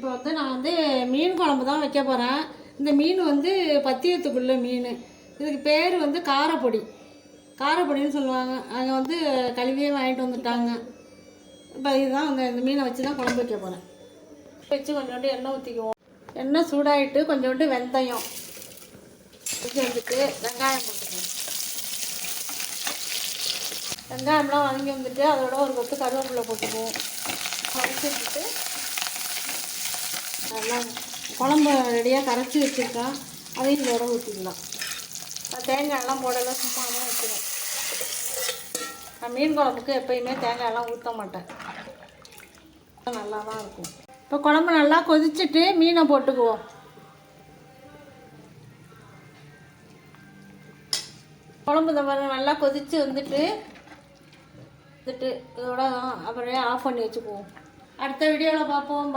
இப்போ வந்து நான் வந்து மீன் குழம்பு தான் வைக்க போகிறேன். இந்த மீன் வந்து பத்தியத்துக்குள்ள மீன். இதுக்கு பேர் வந்து காரப்பொடி. காரப்பொடின்னு சொல்லுவாங்க. அங்கே வந்து கழுவியே வாங்கிட்டு வந்துட்டாங்க. இப்போ இதுதான் இந்த மீனை வச்சு தான் குழம்பு வைக்க போகிறேன். வச்சு கொஞ்சோண்டு எண்ணெய் ஊற்றிக்குவோம். எண்ணெய் சூடாகிட்டு கொஞ்சோண்டு வெந்தயம் வச்சு வந்துட்டு வெங்காயம் போட்டுக்குவோம். வெங்காயம்லாம் வதங்கி வந்துட்டு அதோட ஒரு கொத்து கருவேப்பிலை போட்டுக்குவோம். வதக்கி வச்சுட்டு நல்லா குழம்பு ரெடியாக கரைச்சி வச்சுருக்கேன். அதையும் இதோட ஊற்றிக்கலாம். தேங்காயெல்லாம் போடலாம், சும்மா தான் வைக்கிறேன். நான் மீன் குழம்புக்கு எப்போயுமே தேங்காயெல்லாம் ஊற்ற மாட்டேன். நல்லா தான் இருக்கும். இப்போ குழம்பு நல்லா கொதிச்சுட்டு மீனை போட்டுக்குவோம். குழம்பு இந்த மாதிரி நல்லா கொதித்து வந்துட்டு இதோட அப்படியே ஆஃப் பண்ணி வச்சுக்குவோம். அடுத்த வீடியோவில் பார்ப்போம்.